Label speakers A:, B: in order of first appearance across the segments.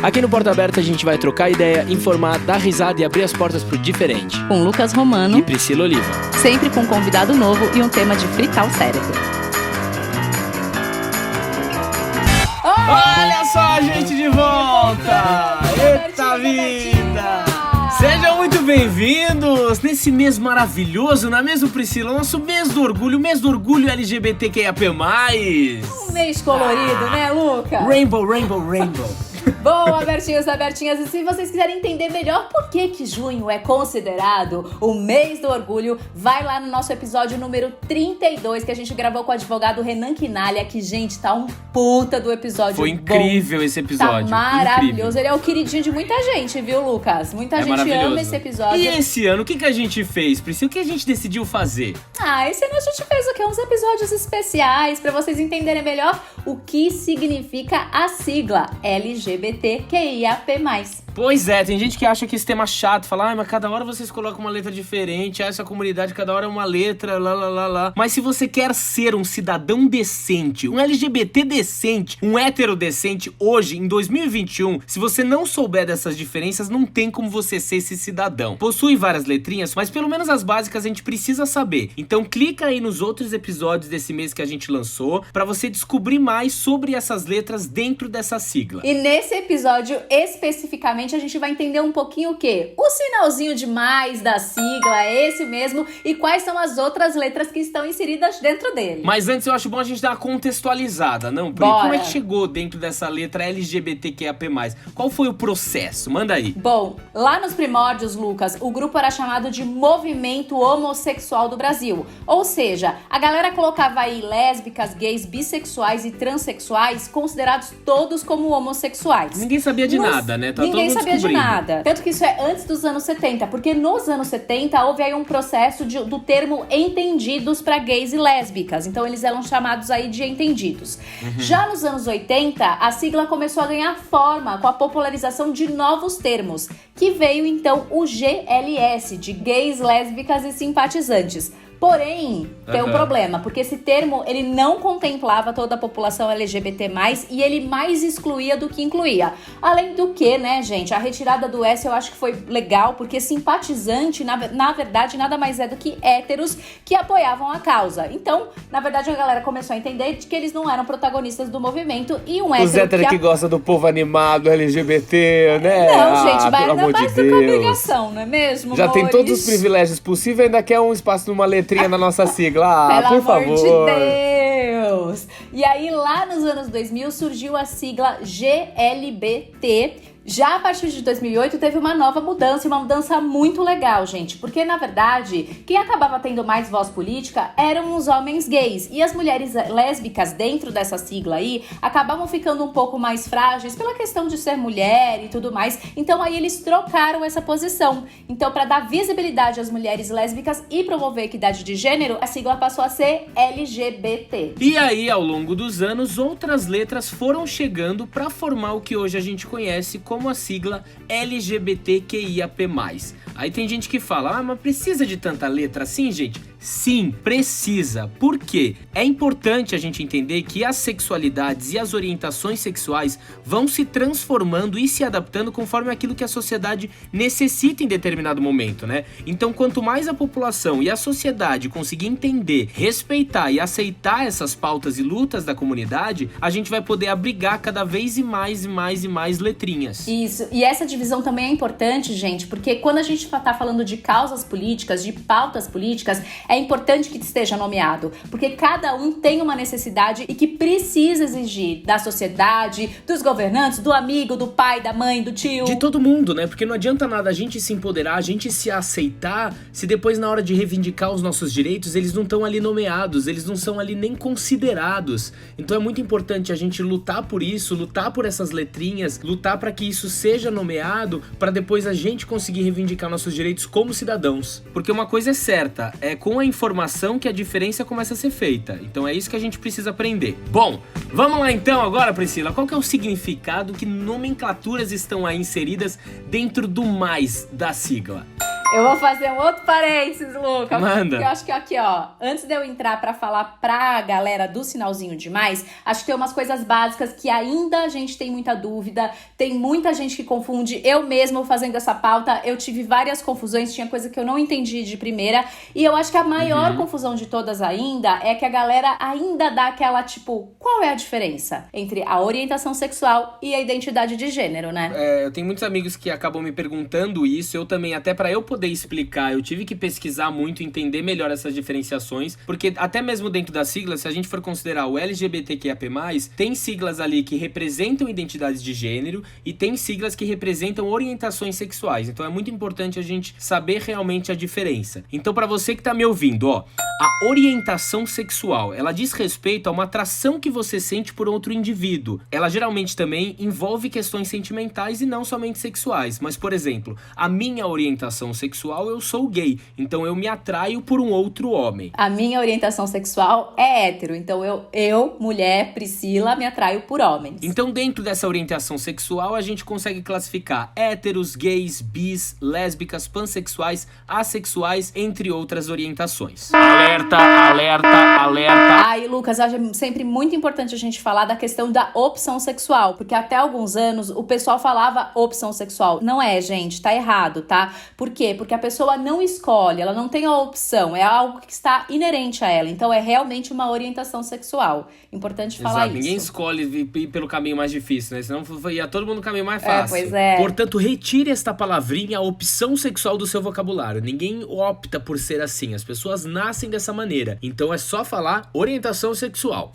A: Aqui no Porta Aberta a gente vai trocar ideia, informar, dar risada e abrir as portas pro diferente.
B: Com Lucas Romano
A: E Priscila Oliva.
B: Sempre com um convidado novo e um tema de fritar o cérebro.
A: Olha só a gente de volta! Eita vida! Sejam muito bem-vindos nesse mês maravilhoso, não é mesmo, Priscila? Nosso mês do orgulho LGBTQIAP+.
C: Um mês colorido, né, Luca?
A: Rainbow, rainbow, rainbow.
C: Bom, abertinhos, abertinhas, e se vocês quiserem entender melhor por que junho é considerado o mês do orgulho, vai lá no nosso episódio número 32, que a gente gravou com o advogado Renan Quinalha, que, gente, tá um puta do episódio.
A: Foi incrível esse episódio.
C: Tá maravilhoso.
A: Incrível.
C: Ele é o queridinho de muita gente, viu, Lucas? Muita gente ama esse episódio.
A: E esse ano, o que a gente fez, Priscila? O que a gente decidiu fazer?
C: Esse ano a gente fez o quê? Uns episódios especiais pra vocês entenderem melhor o que significa a sigla LGBTQIAP+.
A: Pois é, tem gente que acha que esse tema é chato, fala, mas cada hora vocês colocam uma letra diferente, essa comunidade cada hora é uma letra, lá. Mas se você quer ser um cidadão decente, um LGBT decente, um hétero decente, hoje, em 2021, se você não souber dessas diferenças, não tem como você ser esse cidadão. Possui várias letrinhas, mas pelo menos as básicas a gente precisa saber. Então clica aí nos outros episódios desse mês que a gente lançou, pra você descobrir mais sobre essas letras dentro dessa sigla.
C: E nesse episódio, especificamente, a gente vai entender um pouquinho o quê? O sinalzinho de mais da sigla, é esse mesmo, e quais são as outras letras que estão inseridas dentro dele.
A: Mas antes eu acho bom a gente dar uma contextualizada, não? Pri? Como é que chegou dentro dessa letra LGBTQIAP+. Qual foi o processo? Manda aí.
C: Bom, lá nos primórdios, Lucas, o grupo era chamado de Movimento Homossexual do Brasil. Ou seja, a galera colocava aí lésbicas, gays, bissexuais e transexuais, considerados todos como homossexuais.
A: Ninguém sabia de nada, né?
C: Ninguém sabia de nada. Tanto que isso é antes dos anos 70, porque nos anos 70 houve aí um processo do termo entendidos para gays e lésbicas. Então eles eram chamados aí de entendidos. Já nos anos 80, a sigla começou a ganhar forma com a popularização de novos termos, que veio então o GLS, de gays, lésbicas e simpatizantes. Porém, tem um problema, porque esse termo, ele não contemplava toda a população LGBT+, e ele mais excluía do que incluía. Além do que, né, gente, a retirada do S eu acho que foi legal, porque simpatizante, na verdade, nada mais é do que héteros que apoiavam a causa. Então, na verdade, a galera começou a entender que eles não eram protagonistas do movimento, e um hétero
D: os héteros que gostam do povo animado, LGBT, né?
C: Não, gente, mas
D: pelo
C: não é
D: amor
C: mais
D: de
C: do que
D: Deus.
C: obrigação, não é mesmo,
D: Já
C: amores?
D: tem todos os privilégios possíveis, ainda quer um espaço numa letrinha na nossa sigla.
C: Pelo
D: Por
C: amor
D: favor.
C: de Deus! E aí, lá nos anos 2000, surgiu a sigla GLBT. Já a partir de 2008 teve uma nova mudança, e uma mudança muito legal, gente, porque na verdade quem acabava tendo mais voz política eram os homens gays, e as mulheres lésbicas dentro dessa sigla aí acabavam ficando um pouco mais frágeis pela questão de ser mulher e tudo mais. Então aí eles trocaram essa posição. Então, para dar visibilidade às mulheres lésbicas e promover a equidade de gênero, a sigla passou a ser LGBT.
A: E aí, ao longo dos anos, outras letras foram chegando para formar o que hoje a gente conhece como a sigla LGBTQIAP+. Aí tem gente que fala, mas precisa de tanta letra assim, gente? Sim, precisa. Por quê? É importante a gente entender que as sexualidades e as orientações sexuais vão se transformando e se adaptando conforme aquilo que a sociedade necessita em determinado momento, né? Então, quanto mais a população e a sociedade conseguir entender, respeitar e aceitar essas pautas e lutas da comunidade, a gente vai poder abrigar cada vez mais letrinhas.
C: Isso, e essa divisão também é importante, gente, porque quando a gente tá falando de causas políticas, de pautas políticas, é importante que esteja nomeado, porque cada um tem uma necessidade e que precisa exigir da sociedade, dos governantes, do amigo, do pai, da mãe, do tio.
A: De todo mundo, né? Porque não adianta nada a gente se empoderar, a gente se aceitar, se depois na hora de reivindicar os nossos direitos, eles não estão ali nomeados, eles não são ali nem considerados. Então é muito importante a gente lutar por isso, lutar por essas letrinhas, lutar para que isso seja nomeado, para depois a gente conseguir reivindicar nossos direitos como cidadãos. Porque uma coisa é certa, é com a informação que a diferença começa a ser feita. Então é isso que a gente precisa aprender. Bom, vamos lá então agora, Priscila. Qual que é o significado, que nomenclaturas estão aí inseridas dentro do mais da sigla?
C: Eu vou fazer um outro parênteses, Luca.
A: Manda.
C: Porque eu acho que aqui, ó, antes de eu entrar pra falar pra galera do sinalzinho de mais, acho que tem umas coisas básicas que ainda a gente tem muita dúvida, tem muita gente que confunde. Eu mesmo fazendo essa pauta, eu tive várias confusões, tinha coisa que eu não entendi de primeira, e eu acho que a maior confusão de todas ainda é que a galera ainda dá aquela, tipo, qual é a diferença entre a orientação sexual e a identidade de gênero, né?
A: Eu tenho muitos amigos que acabam me perguntando isso, eu também, até pra eu poder explicar, eu tive que pesquisar muito, entender melhor essas diferenciações, porque até mesmo dentro das siglas, se a gente for considerar o LGBTQIAP+, tem siglas ali que representam identidades de gênero e tem siglas que representam orientações sexuais, então é muito importante a gente saber realmente a diferença. Então pra você que tá me ouvindo, ó, a orientação sexual, ela diz respeito a uma atração que você sente por outro indivíduo. Ela geralmente também envolve questões sentimentais e não somente sexuais, mas por exemplo, a minha orientação sexual, eu sou gay, então eu me atraio por um outro homem.
C: A minha orientação sexual é hétero, então eu, mulher, Priscila, me atraio por homens.
A: Então dentro dessa orientação sexual, a gente consegue classificar héteros, gays, bis, lésbicas, pansexuais, assexuais, entre outras orientações. Alerta, alerta, alerta.
C: Aí, Lucas, acho sempre muito importante a gente falar da questão da opção sexual, porque até alguns anos o pessoal falava opção sexual. Não é, gente, tá errado, tá? Por quê? Porque a pessoa não escolhe, ela não tem a opção, é algo que está inerente a ela. Então é realmente uma orientação sexual. Importante falar isso.
A: Ninguém escolhe ir pelo caminho mais difícil, né? Senão ia todo mundo no caminho mais fácil.
C: Pois é.
A: Portanto, retire esta palavrinha, opção sexual, do seu vocabulário. Ninguém opta por ser assim, as pessoas nascem dessa maneira. Então é só falar orientação sexual.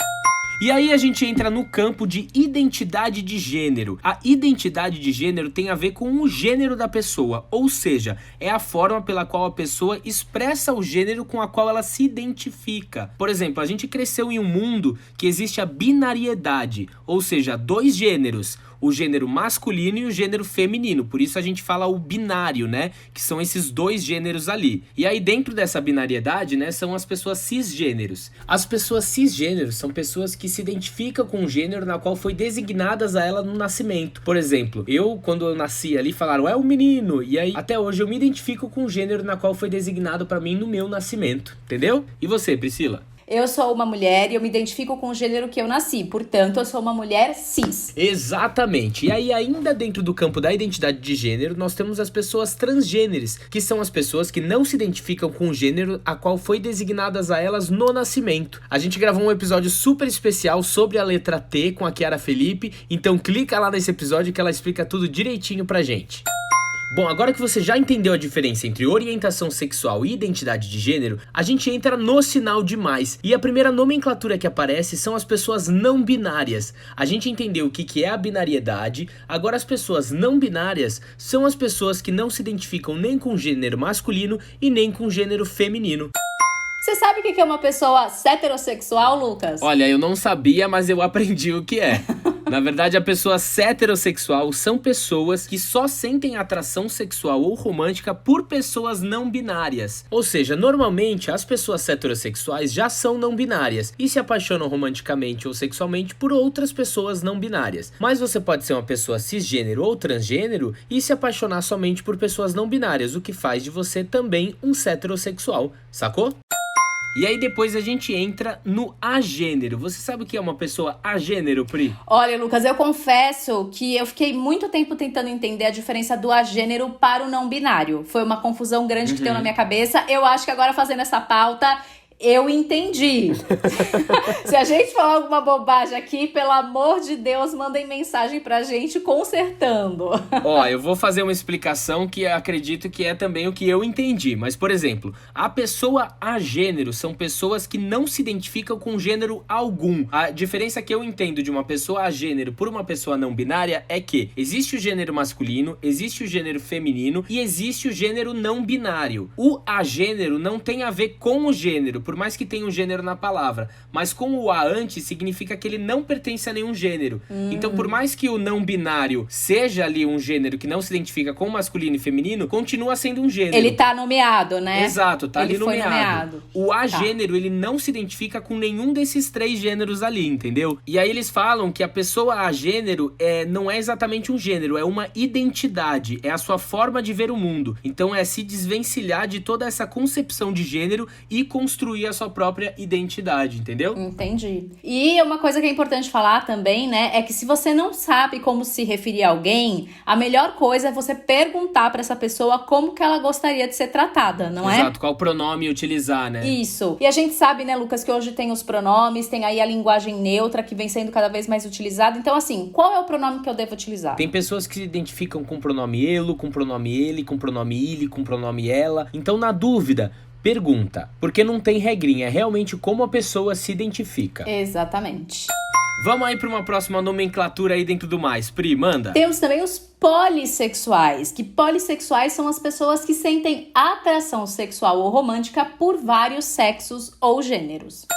A: E aí a gente entra no campo de identidade de gênero. A identidade de gênero tem a ver com o gênero da pessoa, ou seja, é a forma pela qual a pessoa expressa o gênero com a qual ela se identifica. Por exemplo, a gente cresceu em um mundo que existe a binariedade, ou seja, dois gêneros. O gênero masculino e o gênero feminino, por isso a gente fala o binário, né, que são esses dois gêneros ali. E aí dentro dessa binariedade, né, são as pessoas cisgêneros. As pessoas cisgêneros são pessoas que se identificam com o gênero na qual foi designadas a ela no nascimento. Por exemplo, quando eu nasci ali, falaram, é um menino, e aí até hoje eu me identifico com o gênero na qual foi designado pra mim no meu nascimento, entendeu? E você, Priscila?
C: Eu sou uma mulher e eu me identifico com o gênero que eu nasci. Portanto, eu sou uma mulher cis.
A: Exatamente. E aí, ainda dentro do campo da identidade de gênero, nós temos as pessoas transgêneres, que são as pessoas que não se identificam com o gênero a qual foi designadas a elas no nascimento. A gente gravou um episódio super especial sobre a letra T com a Chiara Felipe, então clica lá nesse episódio que ela explica tudo direitinho pra gente. Bom, agora que você já entendeu a diferença entre orientação sexual e identidade de gênero, a gente entra no sinal de mais. E a primeira nomenclatura que aparece são as pessoas não binárias. A gente entendeu o que é a binariedade, agora as pessoas não binárias são as pessoas que não se identificam nem com o gênero masculino e nem com o gênero feminino.
C: Você sabe o que é uma pessoa heterossexual, Lucas?
A: Olha, eu não sabia, mas eu aprendi o que é. Na verdade, a pessoa heterossexual são pessoas que só sentem atração sexual ou romântica por pessoas não binárias. Ou seja, normalmente as pessoas heterossexuais já são não binárias e se apaixonam romanticamente ou sexualmente por outras pessoas não binárias. Mas você pode ser uma pessoa cisgênero ou transgênero e se apaixonar somente por pessoas não binárias, o que faz de você também um heterossexual, sacou? E aí depois a gente entra no agênero. Você sabe o que é uma pessoa agênero, Pri?
C: Olha, Lucas, eu confesso que eu fiquei muito tempo tentando entender a diferença do agênero para o não binário. Foi uma confusão grande que deu na minha cabeça. Eu acho que agora fazendo essa pauta, eu entendi. Se a gente falar alguma bobagem aqui, pelo amor de Deus, mandem mensagem pra gente consertando.
A: Ó, eu vou fazer uma explicação que acredito que é também o que eu entendi. Mas, por exemplo, a pessoa agênero são pessoas que não se identificam com gênero algum. A diferença que eu entendo de uma pessoa agênero por uma pessoa não binária é que existe o gênero masculino, existe o gênero feminino e existe o gênero não binário. O agênero não tem a ver com o gênero, por mais que tenha um gênero na palavra. Mas com o A antes, significa que ele não pertence a nenhum gênero. Então, por mais que o não binário seja ali um gênero que não se identifica com masculino e feminino, continua sendo um gênero.
C: Ele tá nomeado, né?
A: Exato, tá
C: Ele
A: ali
C: foi
A: nomeado. O agênero, ele não se identifica com nenhum desses 3 gêneros ali, entendeu? E aí eles falam que a pessoa agênero não é exatamente um gênero, é uma identidade, é a sua forma de ver o mundo. Então é se desvencilhar de toda essa concepção de gênero e construir a sua própria identidade, entendeu?
C: Entendi. E uma coisa que é importante falar também, né, é que se você não sabe como se referir a alguém, a melhor coisa é você perguntar pra essa pessoa como que ela gostaria de ser tratada, não é?
A: Exato, qual pronome utilizar, né?
C: Isso. E a gente sabe, né, Lucas, que hoje tem os pronomes, tem aí a linguagem neutra que vem sendo cada vez mais utilizada. Então, assim, qual é o pronome que eu devo utilizar?
A: Tem pessoas que se identificam com pronome elo, com pronome ele, com pronome ele, com pronome ela. Então, na dúvida, pergunta. Porque não tem regrinha, é realmente como a pessoa se identifica.
C: Exatamente.
A: Vamos aí para uma próxima nomenclatura aí dentro do mais. Pri, manda.
C: Temos também os polissexuais, que polissexuais são as pessoas que sentem atração sexual ou romântica por vários sexos ou gêneros.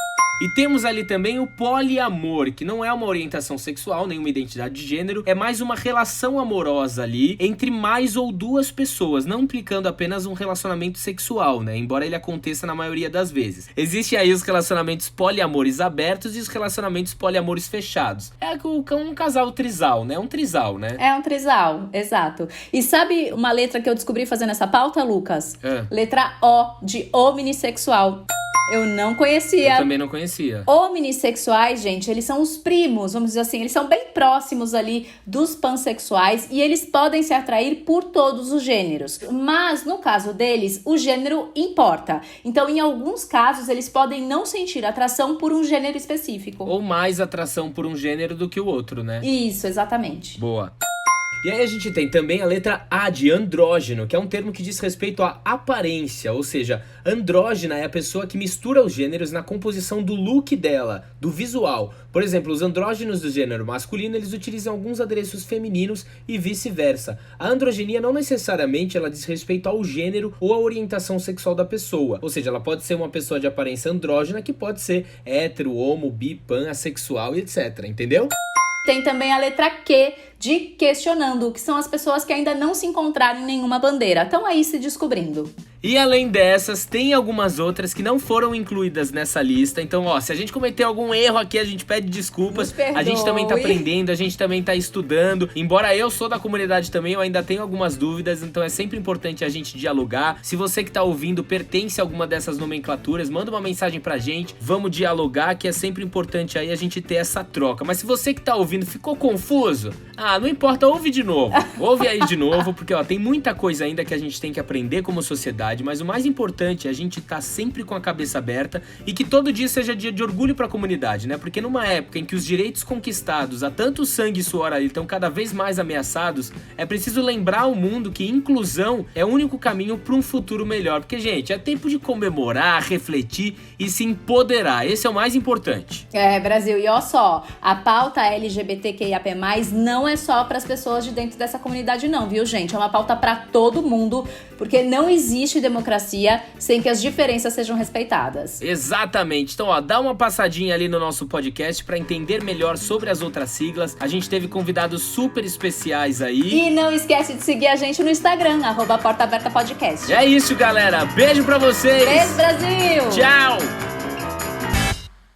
A: E temos ali também o poliamor, que não é uma orientação sexual, nem uma identidade de gênero, é mais uma relação amorosa ali entre mais ou 2 pessoas, não implicando apenas um relacionamento sexual, né? Embora ele aconteça na maioria das vezes. Existem aí os relacionamentos poliamores abertos e os relacionamentos poliamores fechados. É um casal trisal, né? Um trisal, né?
C: É um trisal, exato. E sabe uma letra que eu descobri fazendo essa pauta, Lucas? Letra O, de omnissexual. Eu não conhecia.
A: Eu também não conhecia.
C: Omnissexuais, gente, eles são os primos, vamos dizer assim, eles são bem próximos ali dos pansexuais e eles podem se atrair por todos os gêneros. Mas, no caso deles, o gênero importa. Então, em alguns casos, eles podem não sentir atração por um gênero específico.
A: Ou mais atração por um gênero do que o outro, né?
C: Isso, exatamente.
A: Boa. E aí a gente tem também a letra A de andrógeno, que é um termo que diz respeito à aparência, ou seja, andrógena é a pessoa que mistura os gêneros na composição do look dela, do visual. Por exemplo, os andrógenos do gênero masculino, eles utilizam alguns adereços femininos e vice-versa. A androgenia não necessariamente ela diz respeito ao gênero ou à orientação sexual da pessoa, ou seja, ela pode ser uma pessoa de aparência andrógena que pode ser hétero, homo, bi, pan, assexual e etc, entendeu?
C: Tem também a letra Q de questionando, que são as pessoas que ainda não se encontraram em nenhuma bandeira, estão aí se descobrindo.
A: E além dessas, tem algumas outras que não foram incluídas nessa lista. Então, ó, se a gente cometeu algum erro aqui, a gente pede desculpas. A gente também tá aprendendo, a gente também tá estudando. Embora eu sou da comunidade também, eu ainda tenho algumas dúvidas. Então é sempre importante a gente dialogar. Se você que tá ouvindo pertence a alguma dessas nomenclaturas, manda uma mensagem pra gente. Vamos dialogar, que é sempre importante aí a gente ter essa troca. Mas se você que tá ouvindo ficou confuso, não importa, ouve de novo. Ouve aí de novo, porque ó, tem muita coisa ainda que a gente tem que aprender como sociedade. Mas o mais importante é a gente estar sempre com a cabeça aberta e que todo dia seja dia de orgulho para a comunidade, né? Porque numa época em que os direitos conquistados há tanto sangue e suor ali estão cada vez mais ameaçados, é preciso lembrar ao mundo que inclusão é o único caminho para um futuro melhor. Porque, gente, é tempo de comemorar, refletir e se empoderar. Esse é o mais importante.
C: Brasil, e ó só, a pauta LGBTQIAP+, não é só para as pessoas de dentro dessa comunidade não, viu, gente? É uma pauta para todo mundo, porque não existe democracia sem que as diferenças sejam respeitadas.
A: Exatamente. Então, ó, dá uma passadinha ali no nosso podcast para entender melhor sobre as outras siglas. A gente teve convidados super especiais aí.
C: E não esquece de seguir a gente no Instagram, @portaabertapodcast.
A: É isso, galera. Beijo pra vocês.
C: Beijo, Brasil.
A: Tchau.